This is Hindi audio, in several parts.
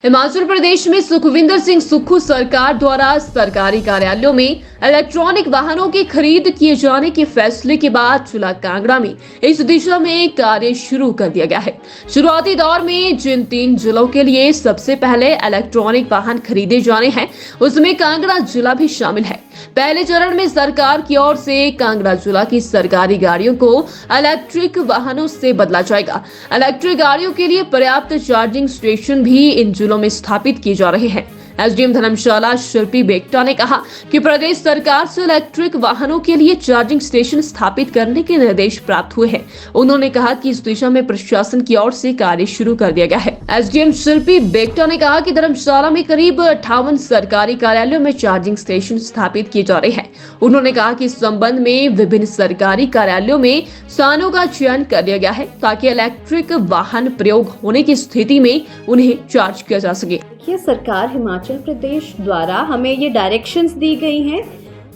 हिमाचल प्रदेश में सुखविंदर सिंह सुक्खू सरकार द्वारा सरकारी कार्यालयों में इलेक्ट्रॉनिक वाहनों की खरीद किए जाने के फैसले के बाद जिला कांगड़ा में इस दिशा में कार्य शुरू कर दिया गया है। शुरुआती दौर में जिन 3 जिलों के लिए सबसे पहले इलेक्ट्रॉनिक वाहन खरीदे जाने हैं, उसमें कांगड़ा जिला भी शामिल है। पहले चरण में सरकार की ओर से कांगड़ा जिला की सरकारी गाड़ियों को इलेक्ट्रिक वाहनों से बदला जाएगा। इलेक्ट्रिक गाड़ियों के लिए पर्याप्त चार्जिंग स्टेशन भी इन जिलों में स्थापित किए जा रहे हैं। एसडीएम धर्मशाला शिल्पी बेगटा ने कहा कि प्रदेश सरकार से इलेक्ट्रिक वाहनों के लिए चार्जिंग स्टेशन स्थापित करने के निर्देश प्राप्त हुए हैं। उन्होंने कहा कि इस दिशा में प्रशासन की ओर से कार्य शुरू कर दिया गया है। एसडीएम शिल्पी बेगटा ने कहा कि धर्मशाला में करीब 58 सरकारी कार्यालयों में चार्जिंग स्टेशन स्थापित किए जा रहे हैं। उन्होंने कहा कि इस संबंध में विभिन्न सरकारी कार्यालयों में स्थानों का चयन कर लिया गया है ताकि इलेक्ट्रिक वाहन प्रयोग होने की स्थिति में उन्हें चार्ज किया जा सके। सरकार हिमाचल प्रदेश द्वारा हमें ये डायरेक्शंस दी गई हैं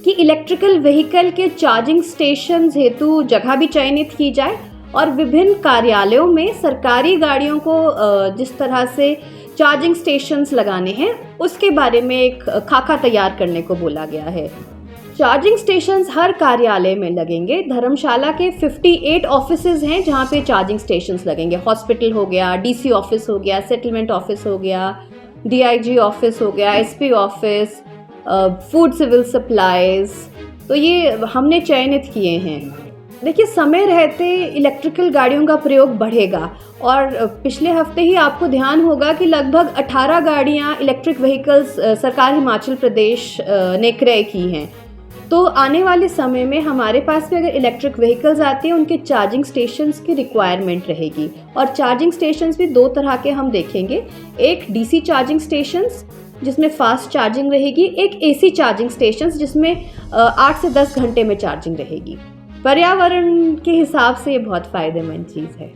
कि इलेक्ट्रिकल व्हीकल के चार्जिंग स्टेशंस हेतु जगह भी चयनित की जाए और विभिन्न कार्यालयों में सरकारी गाड़ियों को जिस तरह से चार्जिंग स्टेशंस लगाने हैं उसके बारे में एक खाका तैयार करने को बोला गया है। चार्जिंग स्टेशंस हर कार्यालय में लगेंगे। धर्मशाला के 58 ऑफिसेज हैं जहां पे चार्जिंग स्टेशंस लगेंगे। हॉस्पिटल हो गया, डीसी ऑफिस हो गया, सेटलमेंट ऑफिस हो गया, डीआईजी ऑफिस हो गया, SP office, food civil supplies, तो ये हमने चयनित किए हैं। देखिए, समय रहते इलेक्ट्रिकल गाड़ियों का प्रयोग बढ़ेगा और पिछले हफ्ते ही आपको ध्यान होगा कि लगभग 18 गाड़ियां इलेक्ट्रिक व्हीकल्स सरकार हिमाचल प्रदेश ने क्रय की हैं। तो आने वाले समय में हमारे पास भी अगर इलेक्ट्रिक व्हीकल्स आती हैं, उनके चार्जिंग स्टेशंस की रिक्वायरमेंट रहेगी। और चार्जिंग स्टेशंस भी 2 तरह के हम देखेंगे। एक डीसी चार्जिंग स्टेशंस जिसमें फास्ट चार्जिंग रहेगी, एक एसी चार्जिंग स्टेशंस जिसमें 8 से 10 घंटे में चार्जिंग रहेगी। पर्यावरण के हिसाब से ये बहुत फायदेमंद चीज़ है।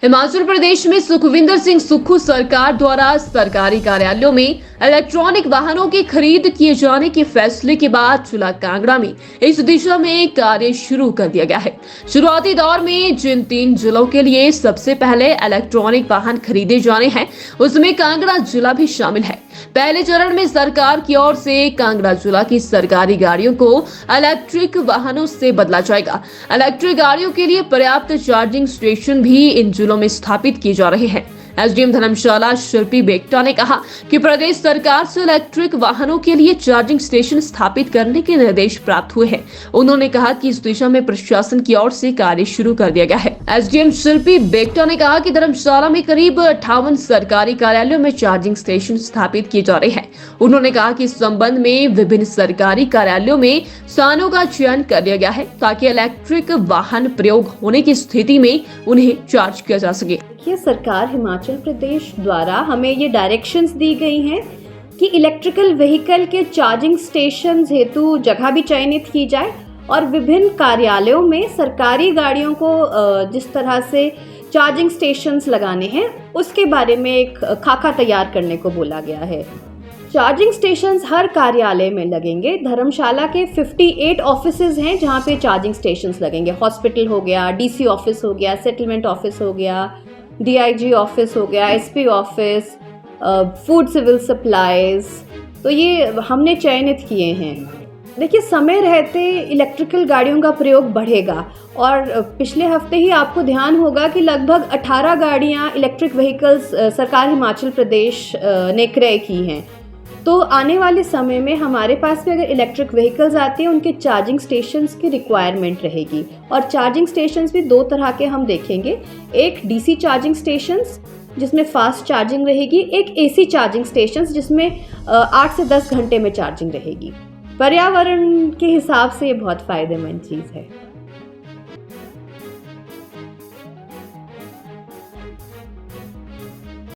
हिमाचल प्रदेश में सुखविंदर सिंह सुक्खू सरकार द्वारा सरकारी कार्यालयों में इलेक्ट्रॉनिक वाहनों की खरीद किए जाने के फैसले के बाद जिला कांगड़ा में इस दिशा में कार्य शुरू कर दिया गया है। शुरुआती दौर में जिन 3 जिलों के लिए सबसे पहले इलेक्ट्रॉनिक वाहन खरीदे जाने हैं, उसमें कांगड़ा जिला भी शामिल है। पहले चरण में सरकार की ओर से कांगड़ा जिला की सरकारी गाड़ियों को इलेक्ट्रिक वाहनों से बदला जाएगा। इलेक्ट्रिक गाड़ियों के लिए पर्याप्त चार्जिंग स्टेशन भी इन जिलों में स्थापित किए जा रहे हैं। एसडीएम धर्मशाला शिल्पी बेगटा ने कहा कि प्रदेश सरकार से इलेक्ट्रिक वाहनों के लिए चार्जिंग स्टेशन स्थापित करने के निर्देश प्राप्त हुए हैं। उन्होंने कहा कि इस दिशा में प्रशासन की ओर से कार्य शुरू कर दिया गया है। एसडीएम शिल्पी बेगटा ने कहा कि धर्मशाला में करीब 58 सरकारी कार्यालयों में चार्जिंग स्टेशन स्थापित किए जा रहे हैं। उन्होंने कहा कि इस संबंध में विभिन्न सरकारी कार्यालयों में स्थानों का चयन कर लिया गया है ताकि इलेक्ट्रिक वाहन प्रयोग होने की स्थिति में उन्हें चार्ज किया जा सके। सरकार हिमाचल प्रदेश द्वारा हमें ये डायरेक्शंस दी गई हैं कि इलेक्ट्रिकल व्हीकल के चार्जिंग स्टेशंस हेतु जगह भी चयनित की जाए और विभिन्न कार्यालयों में सरकारी गाड़ियों को जिस तरह से चार्जिंग स्टेशंस लगाने हैं उसके बारे में एक खाका तैयार करने को बोला गया है। चार्जिंग स्टेशंस हर कार्यालय में लगेंगे। धर्मशाला के 58 ऑफिसेज हैं जहां पे चार्जिंग स्टेशंस लगेंगे। हॉस्पिटल हो गया, डीसी ऑफिस हो गया, सेटलमेंट ऑफिस हो गया, डीआईजी ऑफिस हो गया, SP office, food civil supplies, तो ये हमने चयनित किए हैं। देखिए, समय रहते इलेक्ट्रिकल गाड़ियों का प्रयोग बढ़ेगा और पिछले हफ्ते ही आपको ध्यान होगा कि लगभग 18 गाड़ियां इलेक्ट्रिक व्हीकल्स सरकार हिमाचल प्रदेश ने क्रय की हैं। तो आने वाले समय में हमारे पास भी अगर इलेक्ट्रिक व्हीकल्स आती हैं, उनके चार्जिंग स्टेशंस की रिक्वायरमेंट रहेगी। और चार्जिंग स्टेशंस भी 2 तरह के हम देखेंगे। एक डीसी चार्जिंग स्टेशंस जिसमें फास्ट चार्जिंग रहेगी, एक एसी चार्जिंग स्टेशंस जिसमें 8 से 10 घंटे में चार्जिंग रहेगी। पर्यावरण के हिसाब से ये बहुत फायदेमंद चीज़ है।